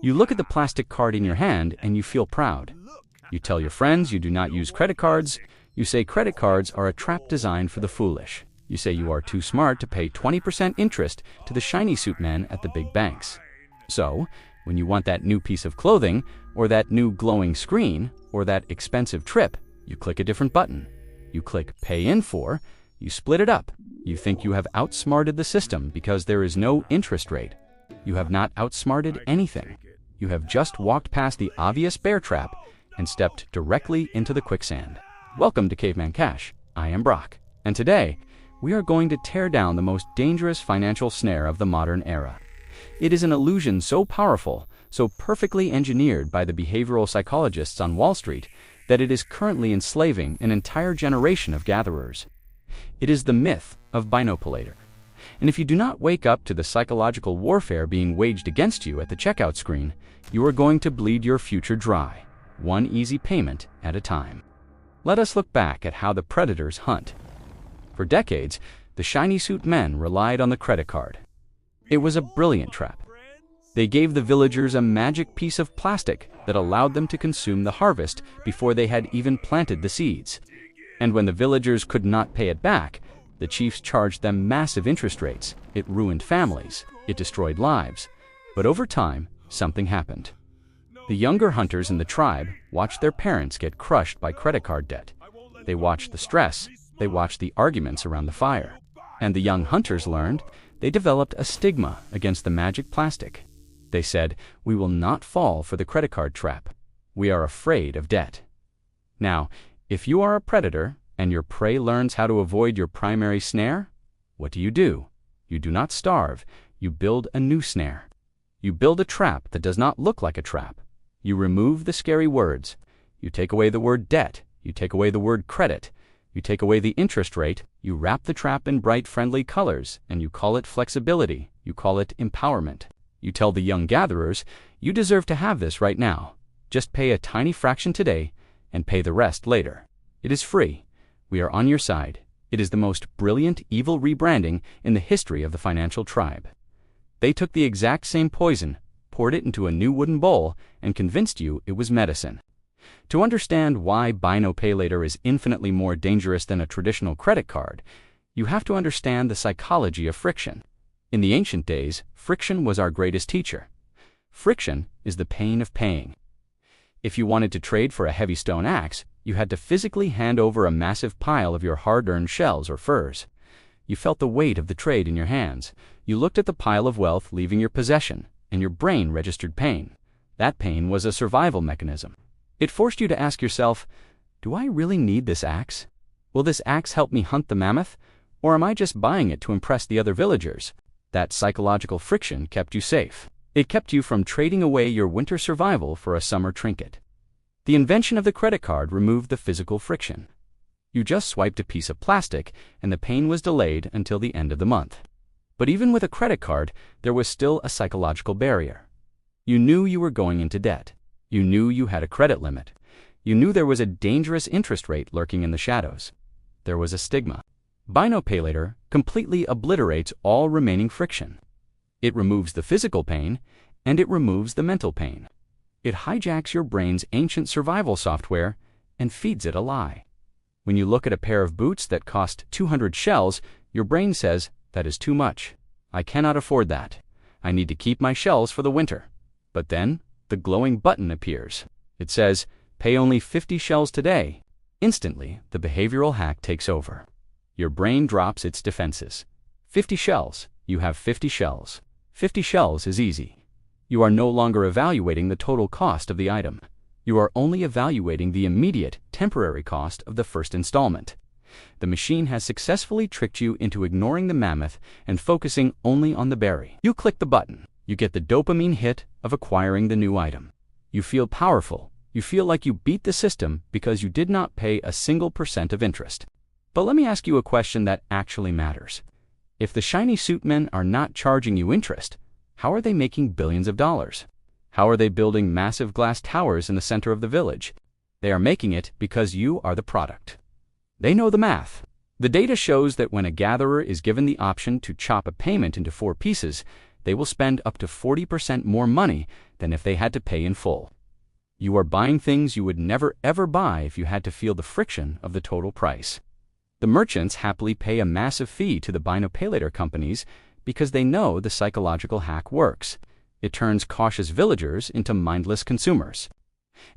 You look at the plastic card in your hand and you feel proud. You tell your friends you do not use credit cards. You say credit cards are a trap designed for the foolish. You say you are too smart to pay 20% interest to the shiny suit men at the big banks. So, when you want that new piece of clothing, or that new glowing screen, or that expensive trip, you click a different button. You click Pay in for, you split it up. You think you have outsmarted the system because there is no interest rate. You have not outsmarted anything. You have just walked past the obvious bear trap and stepped directly into the quicksand. Welcome to Caveman Cash. I am Brock, and today, we are going to tear down the most dangerous financial snare of the modern era. It is an illusion so powerful, so perfectly engineered by the behavioral psychologists on Wall Street, that it is currently enslaving an entire generation of gatherers. It is the myth of binopolator. And if you do not wake up to the psychological warfare being waged against you at the checkout screen, you are going to bleed your future dry, one easy payment at a time. Let us look back at how the predators hunt. For decades, the shiny suit men relied on the credit card. It was a brilliant trap. They gave the villagers a magic piece of plastic that allowed them to consume the harvest before they had even planted the seeds. And when the villagers could not pay it back, the chiefs charged them massive interest rates. It ruined families. It destroyed lives. But over time, something happened. The younger hunters in the tribe watched their parents get crushed by credit card debt. They watched the stress. They watched the arguments around the fire. And the young hunters learned. They developed a stigma against the magic plastic. They said, "We will not fall for the credit card trap. We are afraid of debt." Now, if you are a predator and your prey learns how to avoid your primary snare, what do? You do not starve. You build a new snare. You build a trap that does not look like a trap. You remove the scary words. You take away the word debt. You take away the word credit. You take away the interest rate. You wrap the trap in bright, friendly colors, and you call it flexibility. You call it empowerment. You tell the young gatherers, you deserve to have this right now. Just pay a tiny fraction today and pay the rest later. It is free. We are on your side. It is the most brilliant evil rebranding in the history of the financial tribe. They took the exact same poison, poured it into a new wooden bowl, and convinced you it was medicine. To understand why Buy No Pay Later is infinitely more dangerous than a traditional credit card, you have to understand the psychology of friction. In the ancient days, friction was our greatest teacher. Friction is the pain of paying. If you wanted to trade for a heavy stone axe, you had to physically hand over a massive pile of your hard-earned shells or furs. You felt the weight of the trade in your hands. You looked at the pile of wealth leaving your possession, and your brain registered pain. That pain was a survival mechanism. It forced you to ask yourself, do I really need this axe? Will this axe help me hunt the mammoth? Or am I just buying it to impress the other villagers? That psychological friction kept you safe. It kept you from trading away your winter survival for a summer trinket. The invention of the credit card removed the physical friction. You just swiped a piece of plastic, and the pain was delayed until the end of the month. But even with a credit card, there was still a psychological barrier. You knew you were going into debt. You knew you had a credit limit. You knew there was a dangerous interest rate lurking in the shadows. There was a stigma. Buy No Pay Later completely obliterates all remaining friction. It removes the physical pain, and it removes the mental pain. It hijacks your brain's ancient survival software and feeds it a lie. When you look at a pair of boots that cost 200 shells, your brain says, that is too much. I cannot afford that. I need to keep my shells for the winter. But then, the glowing button appears. It says, pay only 50 shells today. Instantly, the behavioral hack takes over. Your brain drops its defenses. 50 shells. You have 50 shells. 50 shells is easy. You are no longer evaluating the total cost of the item. You are only evaluating the immediate, temporary cost of the first installment. The machine has successfully tricked you into ignoring the mammoth and focusing only on the berry. You click the button. You get the dopamine hit of acquiring the new item. You feel powerful. You feel like you beat the system because you did not pay a single % of interest. But let me ask you a question that actually matters. If the shiny suit men are not charging you interest, how are they making billions of dollars? How are they building massive glass towers in the center of the village? They are making it because you are the product. They know the math. The data shows that when a gatherer is given the option to chop a payment into 4 pieces, they will spend up to 40% more money than if they had to pay in full. You are buying things you would never ever buy if you had to feel the friction of the total price. The merchants happily pay a massive fee to the buy now pay later companies because they know the psychological hack works. It turns cautious villagers into mindless consumers.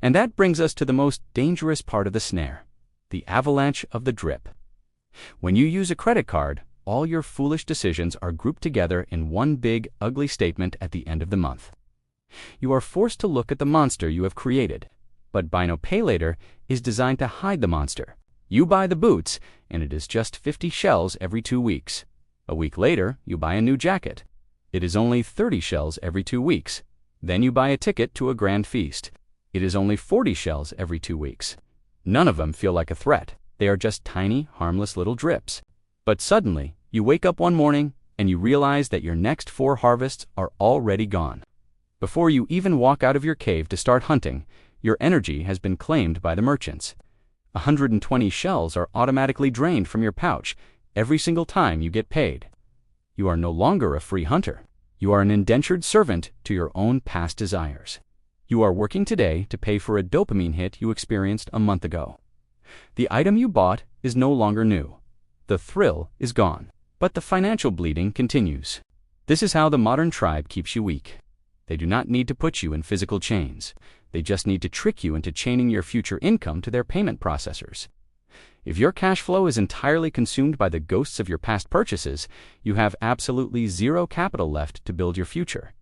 And that brings us to the most dangerous part of the snare, the avalanche of the drip. When you use a credit card, all your foolish decisions are grouped together in one big, ugly statement at the end of the month. You are forced to look at the monster you have created. But buy now pay later is designed to hide the monster. You buy the boots, and it is just 50 shells every 2 weeks. A week later, you buy a new jacket. It is only 30 shells every 2 weeks. Then you buy a ticket to a grand feast. It is only 40 shells every 2 weeks. None of them feel like a threat. They are just tiny, harmless little drips. But suddenly, you wake up one morning and you realize that your next 4 harvests are already gone. Before you even walk out of your cave to start hunting, your energy has been claimed by the merchants. 120 shells are automatically drained from your pouch every single time you get paid. You are no longer a free hunter. You are an indentured servant to your own past desires. You are working today to pay for a dopamine hit you experienced a month ago. The item you bought is no longer new. The thrill is gone. But the financial bleeding continues. This is how the modern tribe keeps you weak. They do not need to put you in physical chains. They just need to trick you into chaining your future income to their payment processors. If your cash flow is entirely consumed by the ghosts of your past purchases, you have absolutely zero capital left to build your future.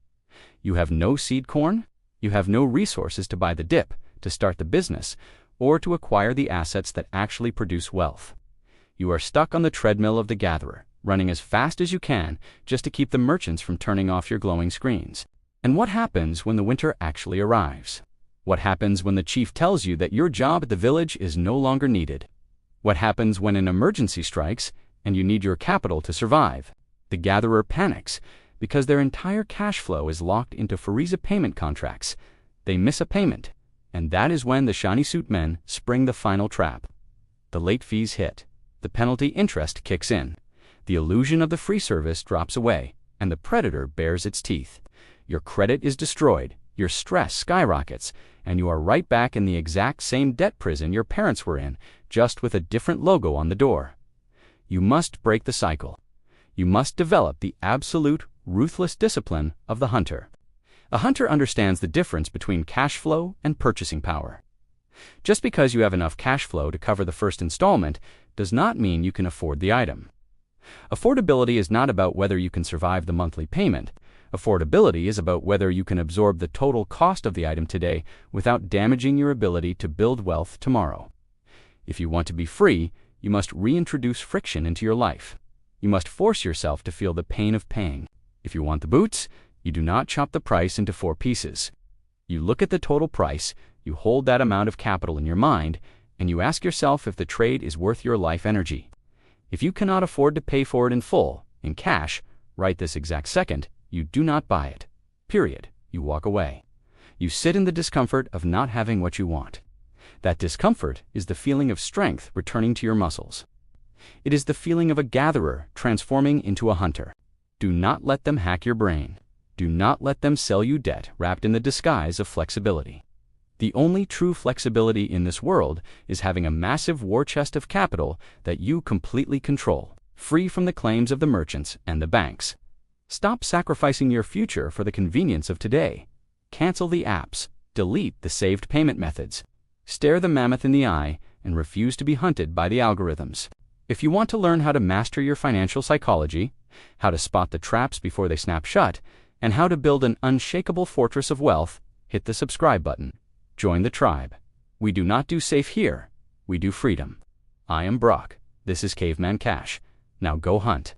You have no seed corn. You have no resources to buy the dip, to start the business, or to acquire the assets that actually produce wealth. You are stuck on the treadmill of the gatherer, running as fast as you can just to keep the merchants from turning off your glowing screens. And what happens when the winter actually arrives? What happens when the chief tells you that your job at the village is no longer needed? What happens when an emergency strikes and you need your capital to survive? The gatherer panics because their entire cash flow is locked into Fariza payment contracts. They miss a payment, and that is when the shiny suit men spring the final trap. The late fees hit. The penalty interest kicks in. The illusion of the free service drops away, and the predator bares its teeth. Your credit is destroyed, your stress skyrockets, and you are right back in the exact same debt prison your parents were in, just with a different logo on the door. You must break the cycle. You must develop the absolute, ruthless discipline of the hunter. A hunter understands the difference between cash flow and purchasing power. Just because you have enough cash flow to cover the first installment does not mean you can afford the item. Affordability is not about whether you can survive the monthly payment. Affordability is about whether you can absorb the total cost of the item today without damaging your ability to build wealth tomorrow. If you want to be free, you must reintroduce friction into your life. You must force yourself to feel the pain of paying. If you want the boots, you do not chop the price into 4 pieces. You look at the total price, you hold that amount of capital in your mind, and you ask yourself if the trade is worth your life energy. If you cannot afford to pay for it in full, in cash, right this exact second, you do not buy it. Period. You walk away. You sit in the discomfort of not having what you want. That discomfort is the feeling of strength returning to your muscles. It is the feeling of a gatherer transforming into a hunter. Do not let them hack your brain. Do not let them sell you debt wrapped in the disguise of flexibility. The only true flexibility in this world is having a massive war chest of capital that you completely control, free from the claims of the merchants and the banks. Stop sacrificing your future for the convenience of today. Cancel the apps. Delete the saved payment methods. Stare the mammoth in the eye and refuse to be hunted by the algorithms. If you want to learn how to master your financial psychology, how to spot the traps before they snap shut, and how to build an unshakable fortress of wealth, hit the subscribe button. Join the tribe. We do not do safe here. We do freedom. I am Brock. This is Caveman Cash. Now go hunt.